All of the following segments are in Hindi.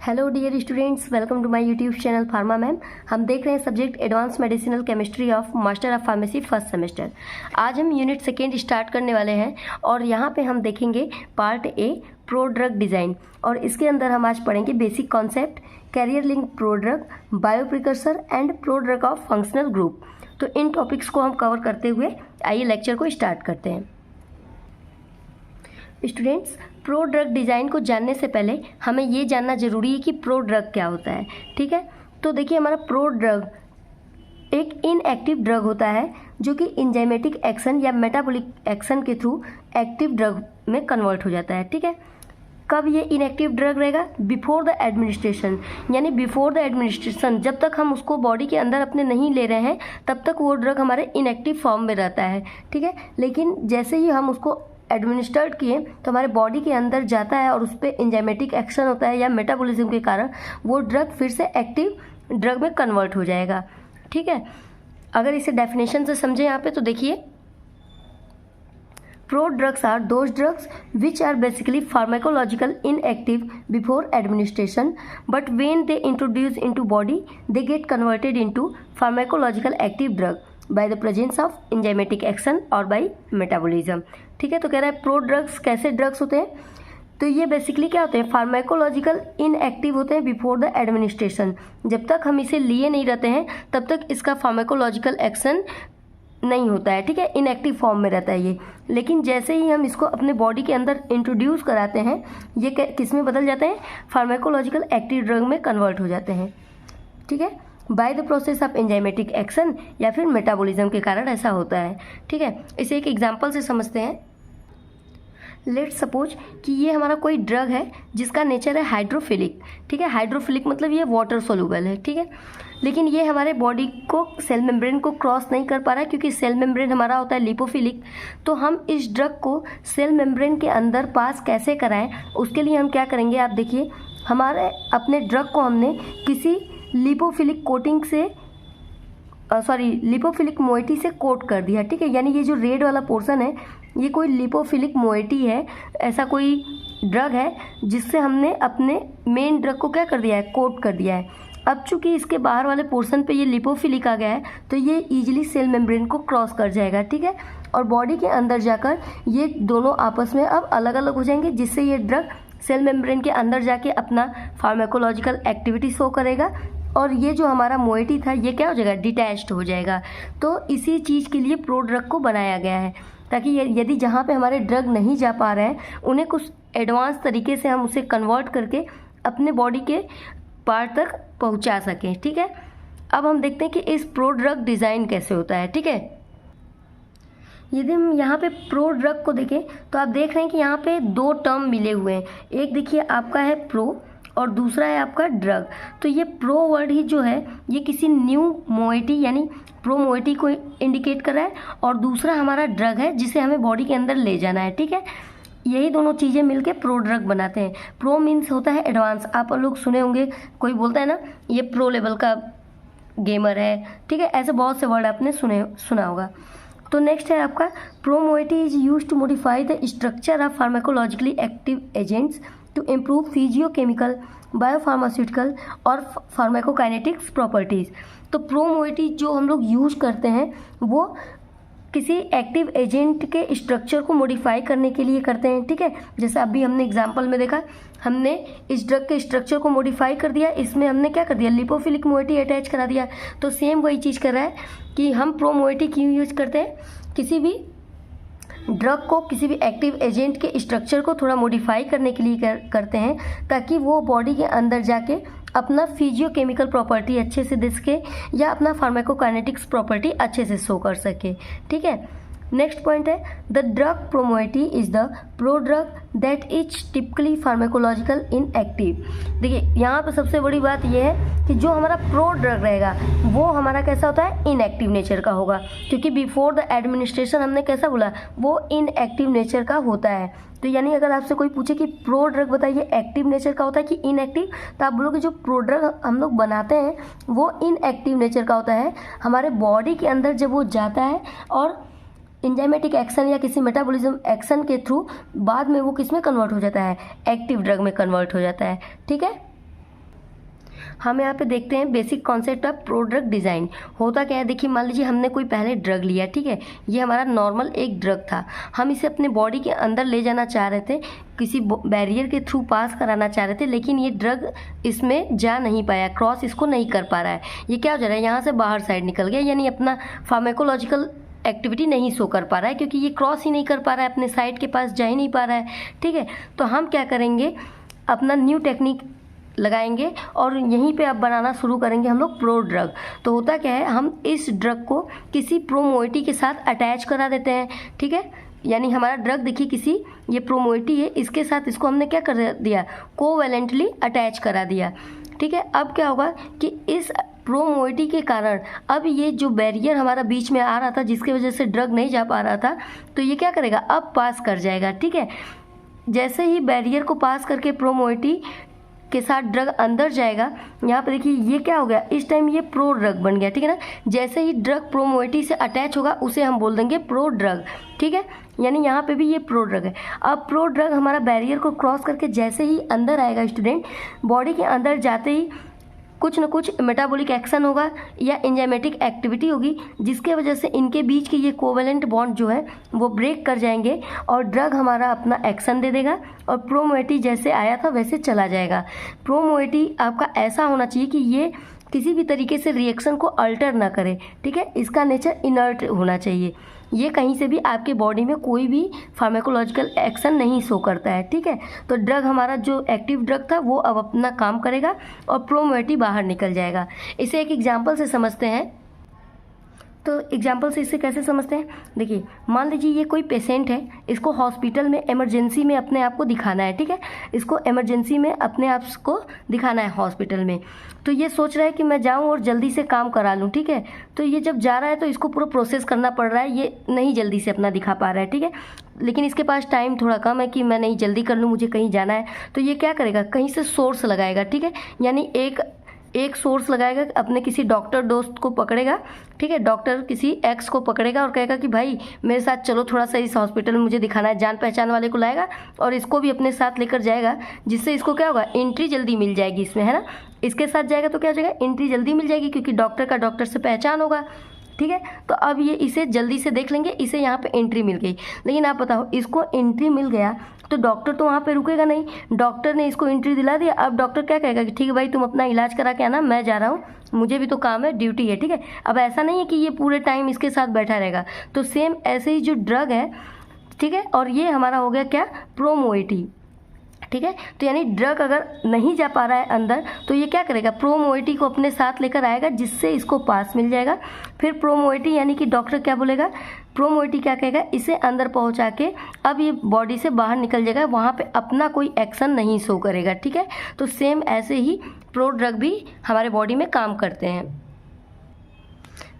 Hello dear students, welcome to my YouTube channel pharma ma'am. हम देख रहे हैं subject advance medicinal chemistry of master of pharmacy first semester. आज हम यूनिट सेकेंड स्टार्ट करने वाले हैं और यहाँ पे हम देखेंगे part A prodrug design, और इसके अंदर हम आज पढ़ेंगे basic concept, carrier link prodrug, bioprecursor and prodrug of functional group. तो इन टॉपिक्स को हम कवर करते हुए आइए लेक्चर को स्टार्ट करते हैं। स्टूडेंट्स, प्रो ड्रग डिज़ाइन को जानने से पहले हमें ये जानना ज़रूरी है कि प्रो ड्रग क्या होता है। ठीक है, तो देखिए हमारा प्रो ड्रग एक इनएक्टिव ड्रग होता है जो कि इंजाइमेटिक एक्शन या मेटाबॉलिक एक्शन के थ्रू एक्टिव ड्रग में कन्वर्ट हो जाता है। ठीक है, कब ये इनएक्टिव ड्रग रहेगा? बिफोर द एडमिनिस्ट्रेशन, यानी बिफोर द एडमिनिस्ट्रेशन, जब तक हम उसको बॉडी के अंदर अपने नहीं ले रहे हैं तब तक वो ड्रग हमारे इनएक्टिव फॉर्म में रहता है। ठीक है, लेकिन जैसे ही हम उसको एडमिनिस्ट्रेट किए तो हमारे बॉडी के अंदर जाता है और उस पर एंजाइमेटिक एक्शन होता है या मेटाबॉलिज्म के कारण वो ड्रग फिर से एक्टिव ड्रग में कन्वर्ट हो जाएगा। ठीक है, अगर इसे डेफिनेशन से समझें यहाँ पे तो देखिए, prodrugs are those drugs which are basically pharmacological inactive before administration, but when they introduce into body they get converted into pharmacological active drug by the presence of enzymatic action और बाय मेटाबॉलिज्म। ठीक है, तो कह रहा है प्रो ड्रग्स कैसे ड्रग्स होते हैं, तो ये बेसिकली क्या होते हैं? फार्माकोलॉजिकल इनएक्टिव होते हैं बिफोर द एडमिनिस्ट्रेशन। जब तक हम इसे लिए नहीं रहते हैं तब तक इसका फार्माकोलॉजिकल एक्शन नहीं होता है। ठीक है, इनएक्टिव फॉर्म में रहता है ये, लेकिन जैसे ही हम इसको अपने बॉडी के अंदर इंट्रोड्यूस कराते हैं ये किस में बदल जाते हैं? फार्माकोलॉजिकल एक्टिव ड्रग में कन्वर्ट हो जाते हैं। ठीक है, by the process of enzymatic action या फिर मेटाबॉलिज्म के कारण ऐसा होता है। ठीक है, इसे एक एग्जांपल से समझते हैं। लेट्स सपोज कि ये हमारा कोई ड्रग है जिसका नेचर है हाइड्रोफिलिक। ठीक है, हाइड्रोफिलिक मतलब ये वाटर सोल्यूबल है। ठीक है, लेकिन ये हमारे बॉडी को सेल मेम्ब्रेन को क्रॉस नहीं कर पा रहा है क्योंकि सेल मेम्ब्रेन हमारा होता है लिपोफिलिक। तो हम इस ड्रग को सेल मेम्ब्रेन के अंदर पास कैसे कराएं, उसके लिए हम क्या करेंगे? आप देखिए, हमारे अपने ड्रग को हमने किसी लिपोफिलिक कोटिंग से लिपोफिलिक मोइटी से कोट कर दिया। ठीक है, यानी ये जो रेड वाला पोर्शन है ये कोई लिपोफिलिक मोइटी है, ऐसा कोई ड्रग है जिससे हमने अपने मेन ड्रग को क्या कर दिया है? कोट कर दिया है। अब चूंकि इसके बाहर वाले पोर्शन पे ये लिपोफिलिक आ गया है तो ये इजीली सेल मेम्ब्रेन को क्रॉस कर जाएगा। ठीक है, और बॉडी के अंदर जाकर ये दोनों आपस में अब अलग अलग हो जाएंगे, जिससे ये ड्रग सेल मेम्ब्रेन के अंदर जाके अपना फार्माकोलॉजिकल एक्टिविटी शो करेगा और ये जो हमारा मोइटी था ये क्या हो जाएगा? डिटैच्ड हो जाएगा। तो इसी चीज़ के लिए प्रो ड्रग को बनाया गया है, ताकि यदि जहाँ पे हमारे ड्रग नहीं जा पा रहे हैं उन्हें कुछ एडवांस तरीके से हम उसे कन्वर्ट करके अपने बॉडी के पार्ट तक पहुँचा सकें। ठीक है, अब हम देखते हैं कि इस प्रो ड्रग डिज़ाइन कैसे होता है। ठीक है, यदि हम यहाँ पे प्रो ड्रग को देखें तो आप देख रहे हैं कि यहाँ पे दो टर्म मिले हुए हैं। एक देखिए आपका है प्रो और दूसरा है आपका ड्रग। तो ये प्रो वर्ड ही जो है ये किसी न्यू मोइटी यानी प्रो मोइटी को इंडिकेट कर रहा है, और दूसरा हमारा ड्रग है जिसे हमें बॉडी के अंदर ले जाना है। ठीक है, यही दोनों चीज़ें मिलके प्रो ड्रग बनाते हैं। प्रो मीन्स होता है एडवांस, आप लोग सुने होंगे, कोई बोलता है ना ये प्रो लेवल का गेमर है। ठीक है, ऐसे बहुत से वर्ड आपने सुना होगा। तो नेक्स्ट है आपका promoiety is use to modify the structure of pharmacologically active agents to improve physicochemical, biopharmaceutical और फार्माकोकाइनेटिक्स प्रॉपर्टीज़। तो प्रो मोइटी जो हम लोग यूज करते हैं वो किसी एक्टिव एजेंट के स्ट्रक्चर को मॉडिफाई करने के लिए करते हैं। ठीक है, जैसे अभी हमने एग्जांपल में देखा, हमने इस ड्रग के स्ट्रक्चर को मॉडिफाई कर दिया, इसमें हमने क्या कर दिया? लिपोफिलिक मोइटी अटैच करा दिया। तो सेम वही चीज़ कर रहा है कि हम प्रो मोइटी क्यों यूज करते हैं? किसी भी ड्रग को किसी भी एक्टिव एजेंट के स्ट्रक्चर को थोड़ा मॉडिफाई करने के लिए करते हैं, ताकि वो बॉडी के अंदर जाके अपना फिजियोकेमिकल प्रॉपर्टी अच्छे से दे सके या अपना फार्माकोकाइनेटिक्स प्रॉपर्टी अच्छे से शो कर सके। ठीक है, नेक्स्ट पॉइंट है the drug pro moiety is the pro drug that is typically pharmacological inactive. देखिए यहाँ पे सबसे बड़ी बात यह है कि जो हमारा प्रो ड्रग रहेगा वो हमारा कैसा होता है? इनएक्टिव नेचर का होगा, क्योंकि बिफोर द एडमिनिस्ट्रेशन हमने कैसा बोला? वो इनएक्टिव नेचर का होता है। तो यानी अगर आपसे कोई पूछे कि प्रो ड्रग बताइए एक्टिव नेचर का होता है कि इनएक्टिव, तो आप बोलोगे जो प्रो ड्रग हम लोग बनाते हैं वो इनएक्टिव नेचर का होता है। हमारे बॉडी के अंदर जब वो जाता है और एंजाइमेटिक एक्शन या किसी मेटाबॉलिज्म एक्शन के थ्रू बाद में वो किस में कन्वर्ट हो जाता है? एक्टिव ड्रग में कन्वर्ट हो जाता है। ठीक है, हम यहाँ पे देखते हैं basic concept of product design. होता क्या है, देखिए मान लीजिए हमने कोई पहले ड्रग लिया, ठीक है, ये हमारा नॉर्मल एक ड्रग था, हम इसे अपने बॉडी के अंदर ले जाना चाह रहे थे, किसी बैरियर के थ्रू पास कराना चाह रहे थे, लेकिन ये ड्रग इसमें जा नहीं पाया, क्रॉस इसको नहीं कर पा रहा है। ये क्या हो जा रहा है, यहाँ से बाहर साइड निकल गया, यानी अपना फार्माकोलॉजिकल एक्टिविटी नहीं शो कर पा रहा है, क्योंकि ये क्रॉस ही नहीं कर पा रहा है, अपने साइड के पास जा ही नहीं पा रहा है, ठीक है। तो हम क्या करेंगे, अपना न्यू टेक्निक लगाएंगे और यहीं पे अब बनाना शुरू करेंगे हम लोग प्रो ड्रग। तो होता क्या है, हम इस ड्रग को किसी प्रोमोइटी के साथ अटैच करा देते हैं, ठीक है, यानी हमारा ड्रग देखिए किसी ये प्रोमोइटी है, इसके साथ इसको हमने क्या कर दिया, कोवैलेंटली अटैच करा दिया, ठीक है। अब क्या होगा कि इस प्रोमोइटी के कारण अब ये जो बैरियर हमारा बीच में आ रहा था, जिसकी वजह से ड्रग नहीं जा पा रहा था, तो ये क्या करेगा, अब पास कर जाएगा, ठीक है। जैसे ही बैरियर को पास करके प्रोमोइटी के साथ ड्रग अंदर जाएगा, यहाँ पे देखिए ये क्या हो गया, इस टाइम ये प्रो ड्रग बन गया, ठीक है ना। जैसे ही ड्रग प्रोमोइटी से अटैच होगा उसे हम बोल देंगे प्रो ड्रग, ठीक है, यानी यहाँ पे भी ये प्रो ड्रग है। अब प्रो ड्रग हमारा बैरियर को क्रॉस करके जैसे ही अंदर आएगा स्टूडेंट, बॉडी के अंदर जाते ही कुछ न कुछ मेटाबॉलिक एक्शन होगा या एंजाइमेटिक एक्टिविटी होगी, जिसके वजह से इनके बीच के ये कोवेलेंट बॉन्ड जो है वो ब्रेक कर जाएंगे और ड्रग हमारा अपना एक्शन दे देगा और प्रोमोइटी जैसे आया था वैसे चला जाएगा। प्रोमोइटी आपका ऐसा होना चाहिए कि ये किसी भी तरीके से रिएक्शन को अल्टर ना करे, ठीक है, इसका नेचर इनर्ट होना चाहिए, ये कहीं से भी आपके बॉडी में कोई भी फार्माकोलॉजिकल एक्शन नहीं शो करता है, ठीक है। तो ड्रग हमारा जो एक्टिव ड्रग था वो अब अपना काम करेगा और प्रोमोइटी बाहर निकल जाएगा। इसे एक एग्जांपल से समझते हैं। तो एग्जाम्पल से इससे कैसे समझते हैं, देखिए मान लीजिए ये कोई पेशेंट है, इसको हॉस्पिटल में इमरजेंसी में अपने आप को दिखाना है, ठीक है, इसको इमरजेंसी में अपने आप को दिखाना है हॉस्पिटल में। तो ये सोच रहा है कि मैं जाऊं और जल्दी से काम करा लूं, ठीक है। तो ये जब जा रहा है तो इसको पूरा प्रोसेस करना पड़ रहा है, ये नहीं जल्दी से अपना दिखा पा रहा है, ठीक है, लेकिन इसके पास टाइम थोड़ा कम है कि मैं नहीं जल्दी कर लूँ, मुझे कहीं जाना है। तो ये क्या करेगा, कहीं से सोर्स लगाएगा, ठीक है, यानी एक सोर्स लगाएगा, अपने किसी डॉक्टर दोस्त को पकड़ेगा, ठीक है, डॉक्टर किसी एक्स को पकड़ेगा और कहेगा कि भाई मेरे साथ चलो थोड़ा सा इस हॉस्पिटल में मुझे दिखाना है, जान पहचान वाले को लाएगा और इसको भी अपने साथ लेकर जाएगा, जिससे इसको क्या होगा, एंट्री जल्दी मिल जाएगी इसमें, है ना। इसके साथ जाएगा तो क्या हो जाएगा, एंट्री जल्दी मिल जाएगी, क्योंकि डॉक्टर का डॉक्टर से पहचान होगा, ठीक है। तो अब ये इसे जल्दी से देख लेंगे, इसे यहाँ पे एंट्री मिल गई। लेकिन आप बताओ, इसको एंट्री मिल गया तो डॉक्टर तो वहाँ पे रुकेगा नहीं, डॉक्टर ने इसको एंट्री दिला दिया। अब डॉक्टर क्या कहेगा कि ठीक है भाई तुम अपना इलाज करा के आना, मैं जा रहा हूँ, मुझे भी तो काम है, ड्यूटी है, ठीक है। अब ऐसा नहीं है कि ये पूरे टाइम इसके साथ बैठा रहेगा। तो सेम ऐसे ही जो ड्रग है, ठीक है, और ये हमारा हो गया क्या, प्रोमोइटी, ठीक है। तो यानी ड्रग अगर नहीं जा पा रहा है अंदर तो ये क्या करेगा, प्रोमोइटी को अपने साथ लेकर आएगा, जिससे इसको पास मिल जाएगा। फिर प्रोमोइटी यानी कि डॉक्टर क्या बोलेगा, प्रोमोइटी क्या कहेगा, इसे अंदर पहुंचा के अब ये बॉडी से बाहर निकल जाएगा, वहाँ पे अपना कोई एक्शन नहीं शो करेगा, ठीक है। तो सेम ऐसे ही प्रो ड्रग भी हमारे बॉडी में काम करते हैं।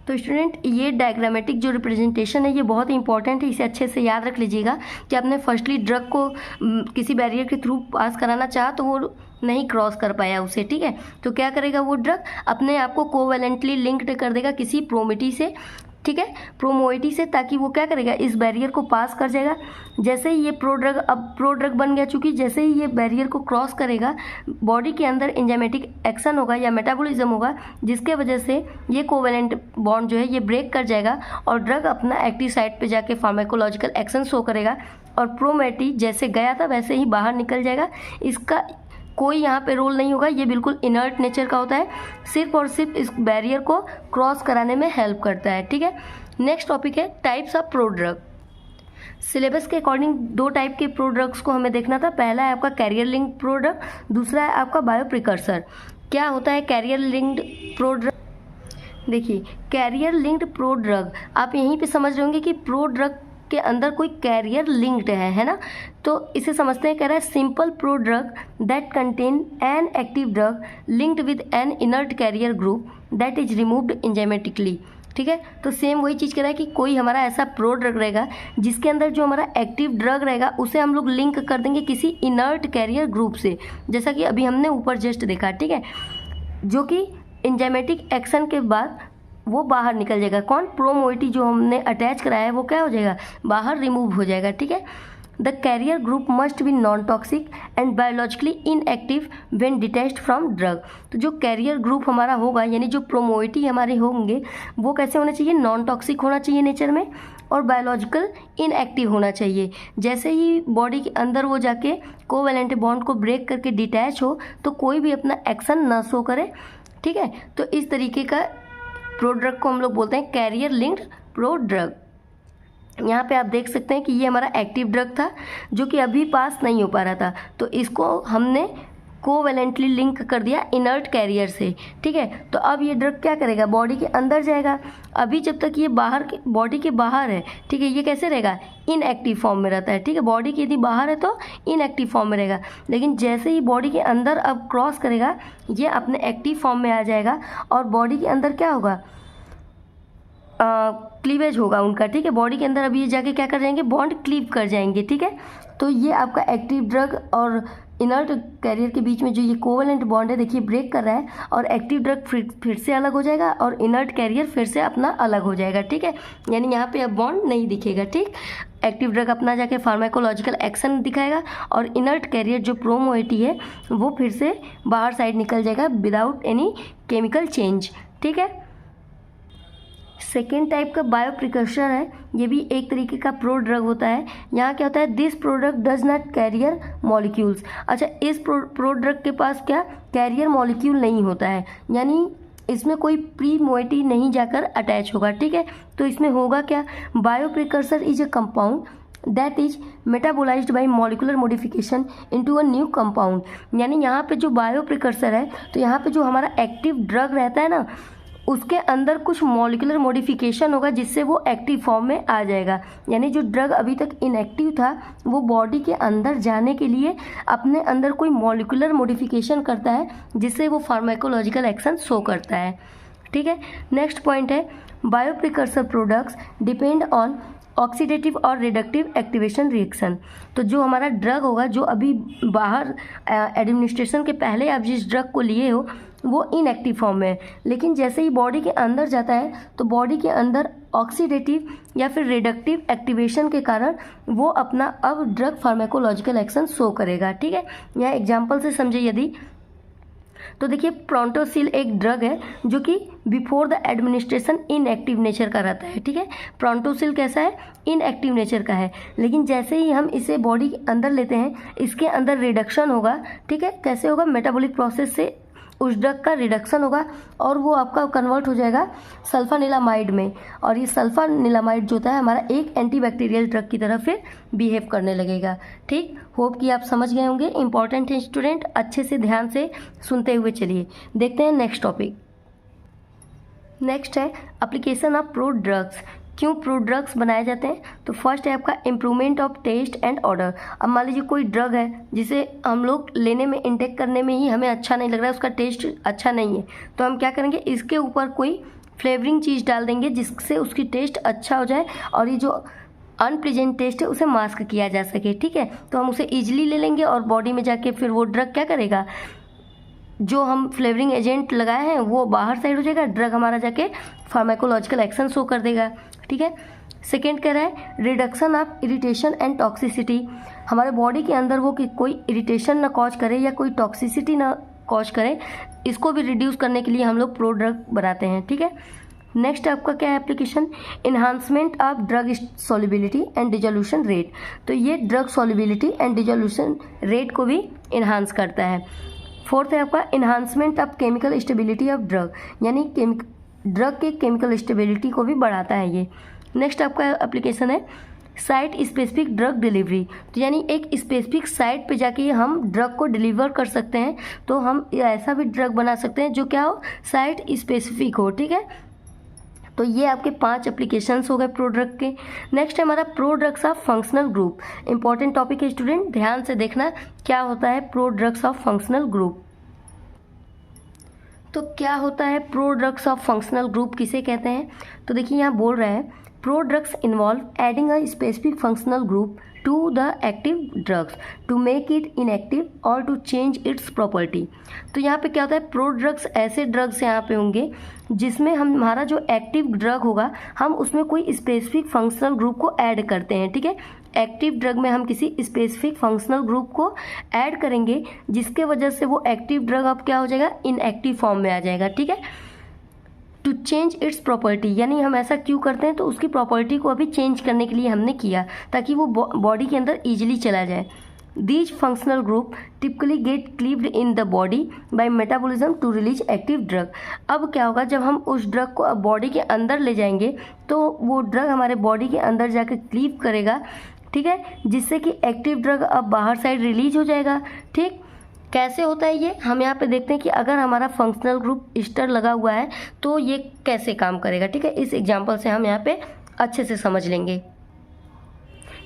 तो स्टूडेंट ये डायग्रामेटिक जो रिप्रेजेंटेशन है ये बहुत ही इंपॉर्टेंट है, इसे अच्छे से याद रख लीजिएगा कि आपने फर्स्टली ड्रग को किसी बैरियर के थ्रू पास कराना चाहा तो वो नहीं क्रॉस कर पाया उसे, ठीक है। तो क्या करेगा, वो ड्रग अपने आप को कोवैलेंटली लिंक्ड कर देगा किसी प्रोमिटी से, ठीक है, प्रोमोइटी से, ताकि वो क्या करेगा, इस बैरियर को पास कर जाएगा। जैसे ही ये प्रो ड्रग बन गया, चूँकि जैसे ही ये बैरियर को क्रॉस करेगा बॉडी के अंदर एंजाइमेटिक एक्शन होगा या मेटाबॉलिज्म होगा, जिसके वजह से ये कोवेलेंट बॉन्ड जो है ये ब्रेक कर जाएगा और ड्रग अपना एक्टिव साइट पे जाके फार्माकोलॉजिकल एक्शन शो करेगा और प्रोमोइटी जैसे गया था वैसे ही बाहर निकल जाएगा। इसका कोई यहाँ पे रोल नहीं होगा, ये बिल्कुल इनर्ट नेचर का होता है, सिर्फ और सिर्फ इस बैरियर को क्रॉस कराने में हेल्प करता है, ठीक है। नेक्स्ट टॉपिक है types of pro drug. Syllabus के अकॉर्डिंग दो टाइप के प्रो ड्रग्स को हमें देखना था। पहला है आपका कैरियर लिंक्ड प्रो ड्रग, दूसरा है आपका बायो प्रिकर्सर। क्या होता है कैरियर लिंक्ड प्रो ड्रग, देखिए कैरियर लिंक्ड प्रो ड्रग आप यहीं पे समझ रहे होंगे कि प्रो ड्रग के अंदर कोई कैरियर लिंक्ड है ना। तो इसे समझते हैं, कह रहा है simple prodrug that contain an active drug linked with an inert carrier group that is removed enzymatically, ठीक है। तो सेम वही चीज़ कह रहा है कि कोई हमारा ऐसा प्रो ड्रग रहेगा जिसके अंदर जो हमारा एक्टिव ड्रग रहेगा उसे हम लोग लिंक कर देंगे किसी इनर्ट कैरियर ग्रुप से, जैसा कि अभी हमने ऊपर जस्ट देखा, ठीक है, जो कि एंजाइमेटिक एक्शन के बाद वो बाहर निकल जाएगा। कौन, प्रोमोइटी जो हमने अटैच कराया है वो क्या हो जाएगा, बाहर रिमूव हो जाएगा, ठीक है। The carrier group must be non toxic and biologically inactive when detached from drug. तो जो कैरियर ग्रुप हमारा होगा यानी जो प्रोमोइटी हमारे होंगे वो कैसे होना चाहिए, नॉन टॉक्सिक होना चाहिए नेचर में और बायोलॉजिकल इनएक्टिव होना चाहिए। जैसे ही बॉडी के अंदर वो जाके कोवैलेंट बॉन्ड को ब्रेक करके डिटैच हो तो कोई भी अपना एक्शन ना शो करे, ठीक है। तो इस तरीके का प्रोड्रग को हम लोग बोलते हैं कैरियर लिंक्ड प्रोड्रग। यहाँ पे आप देख सकते हैं कि ये हमारा एक्टिव ड्रग था जो कि अभी पास नहीं हो पा रहा था, तो इसको हमने कोवैलेंटली लिंक कर दिया इनर्ट कैरियर से, ठीक है। तो अब ये ड्रग क्या करेगा, बॉडी के अंदर जाएगा। अभी जब तक ये बाहर बॉडी के बाहर है, ठीक है, ये कैसे रहेगा, इनएक्टिव फॉर्म में रहता है, ठीक है। बॉडी के यदि बाहर है तो इनएक्टिव फॉर्म में रहेगा, लेकिन जैसे ही बॉडी के अंदर अब क्रॉस करेगा ये अपने एक्टिव फॉर्म में आ जाएगा और बॉडी के अंदर क्या होगा, क्लीवेज होगा उनका, ठीक है। बॉडी के अंदर अभी ये जाके क्या कर जाएंगे, बॉन्ड क्लीव कर जाएंगे, ठीक है। तो ये आपका एक्टिव ड्रग और इनर्ट कैरियर के बीच में जो ये कोवैलेंट बॉन्ड है देखिए ब्रेक कर रहा है और एक्टिव ड्रग फिर से अलग हो जाएगा और इनर्ट कैरियर फिर से अपना अलग हो जाएगा, ठीक है। यानी यहाँ पे अब बॉन्ड नहीं दिखेगा, ठीक। एक्टिव ड्रग अपना जाके फार्माकोलॉजिकल एक्शन दिखाएगा और इनर्ट कैरियर जो प्रोमोइटी है वो फिर से बाहर साइड निकल जाएगा विदाउट एनी केमिकल चेंज, ठीक है। सेकेंड टाइप का बायो प्रिकर्सर है, ये भी एक तरीके का प्रो ड्रग होता है। यहाँ क्या होता है, this product does not carrier molecules. अच्छा, इस प्रो ड्रग के पास क्या कैरियर मॉलिक्यूल नहीं होता है, यानी इसमें कोई प्री मोइटी नहीं जाकर अटैच होगा, ठीक है। तो इसमें होगा क्या, bio precursor is a compound that is metabolised by molecular modification into a new compound. यानी यहाँ पे जो बायो प्रिकर्सर है तो यहाँ पे जो हमारा एक्टिव ड्रग रहता है ना उसके अंदर कुछ मॉलिकुलर मॉडिफिकेशन होगा जिससे वो एक्टिव फॉर्म में आ जाएगा। यानी जो ड्रग अभी तक इनएक्टिव था वो बॉडी के अंदर जाने के लिए अपने अंदर कोई मॉलिकुलर मॉडिफिकेशन करता है जिससे वो फार्माकोलॉजिकल एक्शन शो करता है, ठीक है। नेक्स्ट पॉइंट है bio precursor products depend on oxidative और रिडक्टिव एक्टिवेशन रिएक्शन। तो जो हमारा ड्रग होगा जो अभी बाहर एडमिनिस्ट्रेशन के पहले आप जिस ड्रग को लिए हो वो इनएक्टिव फॉर्म में है, लेकिन जैसे ही बॉडी के अंदर जाता है तो बॉडी के अंदर ऑक्सीडेटिव या फिर रिडक्टिव एक्टिवेशन के कारण वो अपना अब ड्रग फार्माकोलॉजिकल एक्शन शो करेगा, ठीक है। यहाँ एग्जांपल से समझे यदि तो देखिए प्रोंटोसिल एक ड्रग है जो कि before the administration inactive nature का रहता है, ठीक है। प्रोंटोसिल कैसा है, इनएक्टिव नेचर का है, लेकिन जैसे ही हम इसे बॉडी के अंदर लेते हैं इसके अंदर रिडक्शन होगा, ठीक है। कैसे होगा, मेटाबॉलिक प्रोसेस से उस ड्रग का रिडक्शन होगा और वो आपका कन्वर्ट हो जाएगा सल्फानिलामाइड में, और ये सल्फानिलामाइड जो होता है हमारा एक एंटीबैक्टीरियल ड्रग की तरह फिर बिहेव करने लगेगा, ठीक। होप कि आप समझ गए होंगे। इंपॉर्टेंट है स्टूडेंट, अच्छे से ध्यान से सुनते हुए चलिए। देखते हैं नेक्स्ट टॉपिक। नेक्स्ट है एप्लीकेशन ऑफ प्रो ड्रग्स। क्यों प्रो ड्रग्स बनाए जाते हैं, तो फर्स्ट है आपका improvement of taste and order. अब मान लीजिए कोई ड्रग है जिसे हम लोग लेने में इंटेक करने में ही हमें अच्छा नहीं लग रहा है, उसका टेस्ट अच्छा नहीं है, तो हम क्या करेंगे, इसके ऊपर कोई फ्लेवरिंग चीज़ डाल देंगे जिससे उसकी टेस्ट अच्छा हो जाए और ये जो अनप्लीजेंट टेस्ट है उसे मास्क किया जा सके, ठीक है। तो हम उसे ईजिली ले लेंगे और बॉडी में जाके फिर वो ड्रग क्या करेगा, जो हम फ्लेवरिंग एजेंट लगाए हैं वो बाहर साइड हो जाएगा, ड्रग हमारा जाके फार्माकोलॉजिकल एक्शन शो कर देगा, ठीक है। सेकेंड कह रहा है reduction of irritation and toxicity. हमारे बॉडी के अंदर वो कि कोई इरिटेशन ना कॉज करे या कोई टॉक्सिसिटी ना कॉज करे, इसको भी रिड्यूस करने के लिए हम लोग प्रो ड्रग बनाते हैं, ठीक है। नेक्स्ट आपका क्या है application, enhancement of drug solubility and dissolution rate. तो ये drug solubility and dissolution rate को भी इन्हांस करता है। फोर्थ है आपका enhancement of chemical stability of drug, यानी ड्रग के केमिकल स्टेबिलिटी को भी बढ़ाता है ये। नेक्स्ट आपका एप्लीकेशन है साइट स्पेसिफिक ड्रग डिलीवरी। तो यानी एक स्पेसिफिक साइट पे जाके हम ड्रग को डिलीवर कर सकते हैं, तो हम ऐसा भी ड्रग बना सकते हैं जो क्या हो, साइट स्पेसिफिक हो, ठीक है। तो ये आपके 5 एप्लीकेशंस हो गए प्रो ड्रग के। नेक्स्ट है हमारा prodrugs of functional group. Important topic है स्टूडेंट, ध्यान से देखना क्या होता है prodrugs of functional group. तो क्या होता है prodrugs of functional group, किसे कहते हैं, तो देखिए यहाँ बोल रहा है prodrugs involve adding a specific functional group to the active drugs to make it inactive और टू चेंज इट्स प्रॉपर्टी। तो यहाँ पे क्या होता है, प्रो ड्रग्स ऐसे ड्रग्स यहाँ पे होंगे जिसमें हमारा जो एक्टिव ड्रग होगा हम उसमें कोई स्पेसिफिक फंक्शनल ग्रुप को ऐड करते हैं, ठीक है। एक्टिव ड्रग में हम किसी स्पेसिफिक फंक्शनल ग्रुप को ऐड करेंगे, जिसके वजह से वो एक्टिव ड्रग अब क्या हो जाएगा, इनएक्टिव फॉर्म में आ जाएगा। ठीक है, टू चेंज इट्स प्रॉपर्टी, यानी हम ऐसा क्यों करते हैं, तो उसकी प्रॉपर्टी को अभी चेंज करने के लिए हमने किया, ताकि वो बॉडी के अंदर ईजिली चला जाए। These functional group typically get cleaved in the body by metabolism to release active drug। अब क्या होगा, जब हम उस ड्रग को अब बॉडी के अंदर ले जाएंगे तो वो ड्रग हमारे बॉडी के अंदर जाकर क्लीव करेगा, ठीक है, जिससे कि एक्टिव ड्रग अब बाहर साइड रिलीज हो जाएगा। ठीक, कैसे होता है ये हम यहाँ पे देखते हैं कि अगर हमारा फंक्शनल ग्रुप ईस्टर लगा हुआ है तो ये कैसे काम करेगा। ठीक है, इस एग्जाम्पल से हम यहाँ पे अच्छे से समझ लेंगे।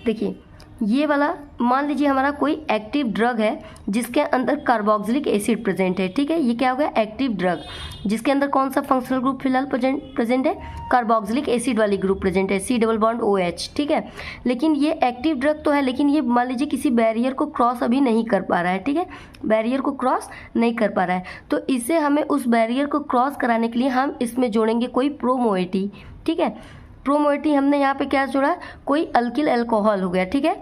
देखिए, ये वाला मान लीजिए हमारा कोई एक्टिव ड्रग है जिसके अंदर कार्बोक्सिलिक एसिड प्रेजेंट है। ठीक है, ये क्या हो गया, एक्टिव ड्रग जिसके अंदर कौन सा फंक्शनल ग्रुप फिलहाल प्रेजेंट है, कार्बोक्सिलिक एसिड वाली ग्रुप प्रेजेंट है, C+OH। ठीक है, लेकिन ये एक्टिव ड्रग तो है, लेकिन ये मान लीजिए किसी बैरियर को क्रॉस अभी नहीं कर पा रहा है। ठीक है, बैरियर को क्रॉस नहीं कर पा रहा है, तो इसे हमें उस बैरियर को क्रॉस कराने के लिए हम इसमें जोड़ेंगे कोई प्रोमोएटी। ठीक है, प्रोमोएटी हमने यहाँ पे क्या जोड़ा, कोई अल्किल अल्कोहल हो गया। ठीक है,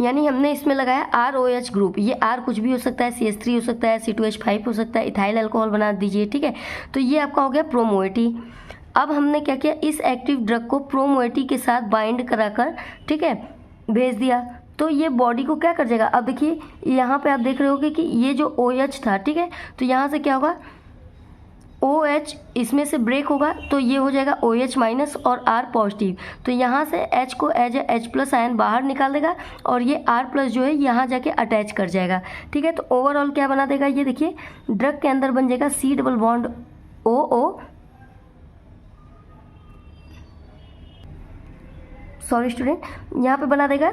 यानी हमने इसमें लगाया ROH ग्रुप। ये R कुछ भी हो सकता है, CH3 हो सकता है, C2H5 हो सकता है, इथाइल अल्कोहल बना दीजिए। ठीक है, तो ये आपका हो गया प्रोमोएटी। अब हमने क्या किया, इस एक्टिव ड्रग को प्रोमोएटी के साथ बाइंड कराकर, ठीक है, भेज दिया, तो ये बॉडी को क्या कर जाएगा। अब देखिए यहाँ पे आप देख रहे होगे कि ये जो OH था, ठीक है, तो यहाँ से क्या होगा, OH इसमें से ब्रेक होगा तो ये हो जाएगा OH माइनस और R पॉजिटिव, तो यहाँ से H को एज H+ आयन बाहर निकाल देगा और ये R+ जो है यहाँ जाके अटैच कर जाएगा। ठीक है, तो ओवरऑल क्या बना देगा, ये देखिए ड्रग के अंदर बन जाएगा C+OO, सॉरी स्टूडेंट, यहाँ पे बना देगा।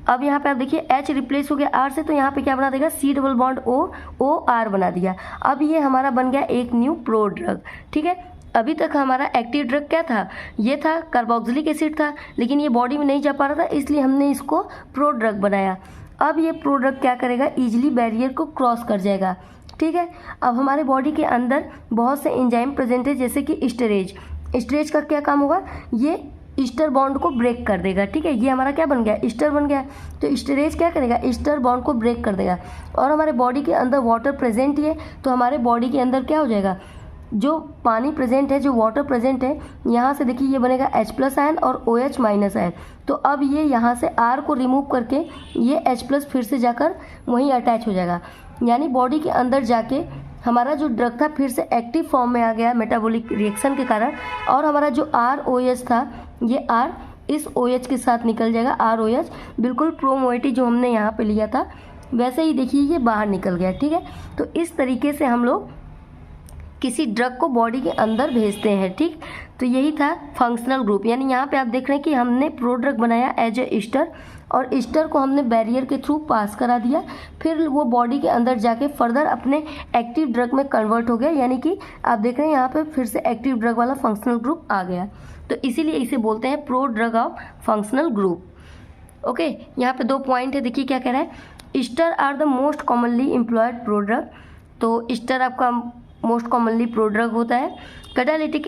अब यहाँ पे आप देखिए H रिप्लेस हो गया R से, तो यहाँ पे क्या बना देगा, C+OR बना दिया। अब ये हमारा बन गया एक न्यू प्रो ड्रग। ठीक है, अभी तक हमारा एक्टिव ड्रग क्या था, ये था कार्बोक्सिलिक एसिड था, लेकिन ये बॉडी में नहीं जा पा रहा था, इसलिए हमने इसको प्रो ड्रग बनाया। अब ये प्रो ड्रग क्या करेगा, ईजिली बैरियर को क्रॉस कर जाएगा। ठीक है, अब हमारे बॉडी के अंदर बहुत से एंजाइम प्रेजेंट है, जैसे कि स्टेरेज। स्टेरेज का क्या काम होगा, ये ईस्टर बॉन्ड को ब्रेक कर देगा। ठीक है, ये हमारा क्या बन गया, ईस्टर बन गया, तो स्टेरेज क्या करेगा, ईस्टर बॉन्ड को ब्रेक कर देगा। और हमारे बॉडी के अंदर वाटर प्रेजेंट ही है, तो हमारे बॉडी के अंदर क्या हो जाएगा, जो पानी प्रेजेंट है, जो वाटर प्रेजेंट है, यहाँ से देखिए ये बनेगा H+ आयन और OH माइनस आयन। तो अब ये यहाँ से R को रिमूव करके ये H+ फिर से जाकर वहीं अटैच हो जाएगा, यानी बॉडी के अंदर जाके हमारा जो ड्रग था फिर से एक्टिव फॉर्म में आ गया मेटाबॉलिक रिएक्शन के कारण, और हमारा जो ROH था, ये R इस OH के साथ निकल जाएगा, ROH बिल्कुल प्रोमोएटी जो हमने यहाँ पे लिया था वैसे ही देखिए ये बाहर निकल गया। ठीक है, तो इस तरीके से हम लोग किसी ड्रग को बॉडी के अंदर भेजते हैं। ठीक, तो यही था फंक्शनल ग्रुप, यानी यहाँ पे आप देख रहे हैं कि हमने प्रो ड्रग बनाया एज ए ईस्टर, और ईस्टर को हमने बैरियर के थ्रू पास करा दिया, फिर वो बॉडी के अंदर जाके फर्दर अपने एक्टिव ड्रग में कन्वर्ट हो गया, यानी कि आप देख रहे हैं यहाँ पे फिर से एक्टिव ड्रग वाला फंक्शनल ग्रुप आ गया। तो इसीलिए इसे बोलते हैं pro drug of functional group. Okay, यहाँ पे 2 पॉइंट है, देखिए क्या कह रहा है, esters are the most commonly employed prodrug. तो ईस्टर आपका मोस्ट कॉमनली प्रो ड्रग होता है। Catalytic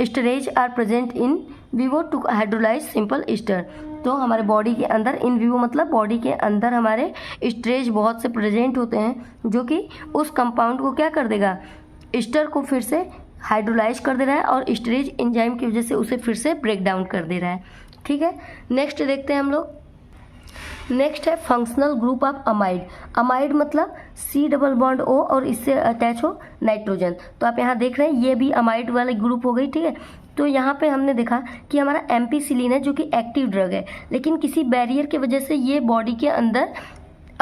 esterases are present in vivo to hydrolyse simple ester. तो हमारे बॉडी के अंदर इन विवो मतलब बॉडी के अंदर हमारे स्टेरेज बहुत से प्रेजेंट होते हैं, जो कि उस कंपाउंड को क्या कर देगा, ईस्टर को फिर से हाइड्रोलाइज कर दे रहा है और स्टेरेज एंजाइम की वजह से उसे फिर से ब्रेक डाउन कर दे रहा है। ठीक है, नेक्स्ट देखते हैं हम लोग। नेक्स्ट है functional group of amide. Amide मतलब C+O और इससे अटैच हो नाइट्रोजन। तो आप यहाँ देख रहे हैं ये भी अमाइड वाले ग्रुप हो गई। ठीक है, तो यहाँ पे हमने देखा कि हमारा एम्पीसिलिन है जो कि एक्टिव ड्रग है, लेकिन किसी बैरियर की वजह से ये बॉडी के अंदर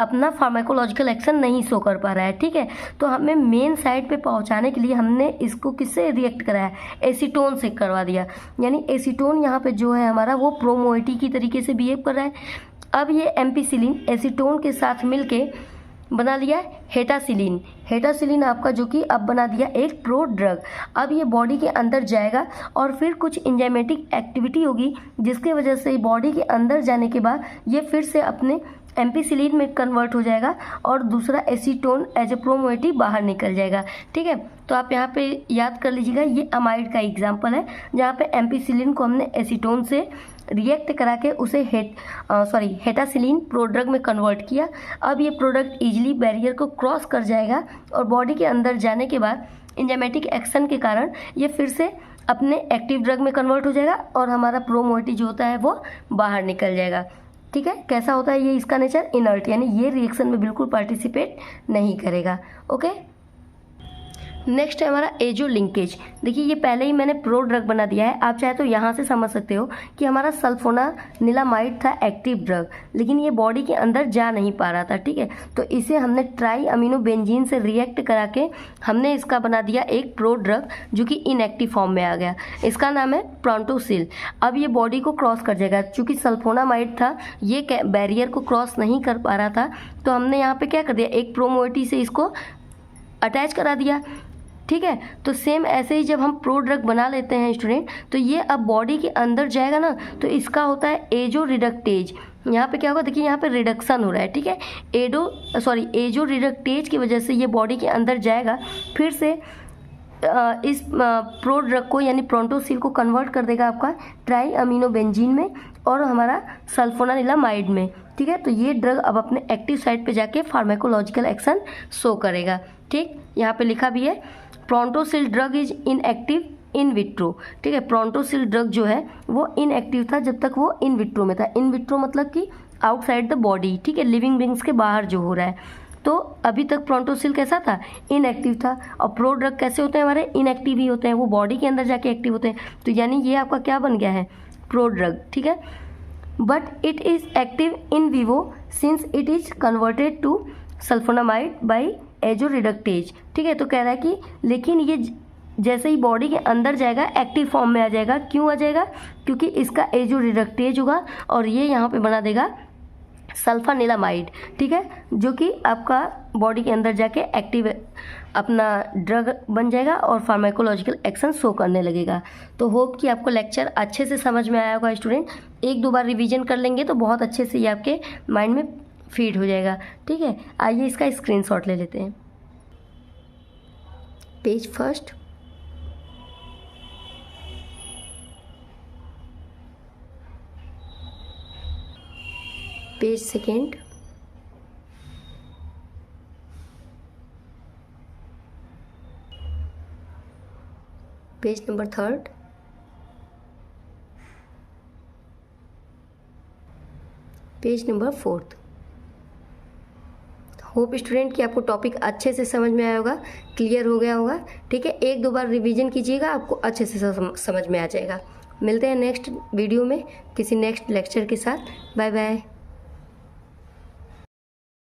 अपना फार्माकोलॉजिकल एक्शन नहीं शो कर पा रहा है। ठीक है, तो हमें मेन साइड पे पहुंचाने के लिए हमने इसको किससे रिएक्ट कराया, एसीटोन से करवा दिया, यानी एसीटोन यहाँ पे जो है हमारा वो प्रोमोएटी की तरीके से बिहेव कर रहा है। अब ये एम्पीसिलिन एसीटोन के साथ मिलके बना लिया हेटासिलिन। हेटासिलिन आपका जो कि अब बना दिया एक प्रो ड्रग। अब ये बॉडी के अंदर जाएगा और फिर कुछ एंजाइमेटिक एक्टिविटी होगी, जिसके वजह से बॉडी के अंदर जाने के बाद ये फिर से अपने एम्पीसिलिन में कन्वर्ट हो जाएगा और दूसरा एसीटोन एज ए प्रोमोएटी बाहर निकल जाएगा। ठीक है, तो आप यहाँ पे याद कर लीजिएगा, ये अमाइड का एग्जाम्पल है जहाँ पे एम्पीसिलिन को हमने एसीटोन से रिएक्ट करा के उसे हेटासिलिन प्रोड्रग में कन्वर्ट किया। अब ये प्रोडक्ट इजीली बैरियर को क्रॉस कर जाएगा और बॉडी के अंदर जाने के बाद एंजाइमेटिक एक्शन के कारण ये फिर से अपने एक्टिव ड्रग में कन्वर्ट हो जाएगा और हमारा प्रो मोइटी जो होता है वो बाहर निकल जाएगा। ठीक है, कैसा होता है ये, इसका नेचर इनर्ट, यानी ये रिएक्शन में बिल्कुल पार्टिसिपेट नहीं करेगा। ओके, नेक्स्ट है हमारा एजो लिंकेज। देखिए ये पहले ही मैंने प्रो ड्रग बना दिया है, आप चाहे तो यहाँ से समझ सकते हो कि हमारा सल्फोनानिलामाइड था एक्टिव ड्रग, लेकिन ये बॉडी के अंदर जा नहीं पा रहा था। ठीक है, तो इसे हमने ट्राई अमीनो बेंजीन से रिएक्ट करा के हमने इसका बना दिया एक प्रो ड्रग जो कि इनएक्टिव फॉर्म में आ गया। इसका नाम है प्रोंटोसिल। अब ये बॉडी को क्रॉस कर जाएगा, चूँकि सल्फोनामाइड था ये बैरियर को क्रॉस नहीं कर पा रहा था, तो हमने यहाँ पर क्या कर दिया, एक प्रोमोइटी से इसको अटैच करा दिया। ठीक है, तो सेम ऐसे ही जब हम प्रो ड्रग बना लेते हैं स्टूडेंट, तो ये अब बॉडी के अंदर जाएगा ना, तो इसका होता है एजो रिडक्टेज। यहाँ पे क्या होगा, देखिए यहाँ पे रिडक्शन हो रहा है। ठीक है, एजो रिडक्टेज की वजह से ये बॉडी के अंदर जाएगा, फिर से इस प्रो ड्रग को यानी प्रोंटोसिल को कन्वर्ट कर देगा आपका ट्राई अमीनो बेंजीन में और हमारा सल्फोनानिलामाइड में। ठीक है, तो ये ड्रग अब अपने एक्टिव साइट पे जाके फार्माकोलॉजिकल एक्शन शो करेगा। ठीक, यहाँ पे लिखा भी है Prontosil drug is inactive in vitro. ठीक है, प्रोंटोसिल ड्रग जो है वो इनएक्टिव था जब तक वो इन विट्रो में था। इन विट्रो मतलब कि आउटसाइड द बॉडी। ठीक है, लिविंग बींग्स के बाहर जो हो रहा है। तो अभी तक प्रोंटोसिल कैसा था, इनएक्टिव था। और प्रो ड्रग कैसे होते हैं, हमारे इनएक्टिव ही होते हैं, वो बॉडी के अंदर जाके एक्टिव होते हैं। तो यानी ये आपका क्या बन गया है, प्रो ड्रग। ठीक है, but it is active in vivo since it is converted to sulfonamide by azo reductase. ठीक है, तो कह रहा है कि लेकिन ये जैसे ही बॉडी के अंदर जाएगा एक्टिव फॉर्म में आ जाएगा। क्यों आ जाएगा, क्योंकि इसका एजो रिडक्टेज होगा और ये यहाँ पे बना देगा सल्फानिलामाइड। ठीक है, जो कि आपका बॉडी के अंदर जाके एक्टिव अपना ड्रग बन जाएगा और फार्माकोलॉजिकल एक्शन शो करने लगेगा। तो होप कि आपको लेक्चर अच्छे से समझ में आया होगा स्टूडेंट। एक दो बार रिवीजन कर लेंगे तो बहुत अच्छे से ये आपके माइंड में फीड हो जाएगा। ठीक है, आइए इसका स्क्रीनशॉट ले लेते हैं। Page first, page second, page number third, page number fourth. Hope student कि आपको टॉपिक अच्छे से समझ में आया होगा, क्लियर हो गया होगा। ठीक है, एक दो बार रिवीजन कीजिएगा, आपको अच्छे से समझ में आ जाएगा। मिलते हैं नेक्स्ट वीडियो में किसी नेक्स्ट लेक्चर के साथ। Bye bye.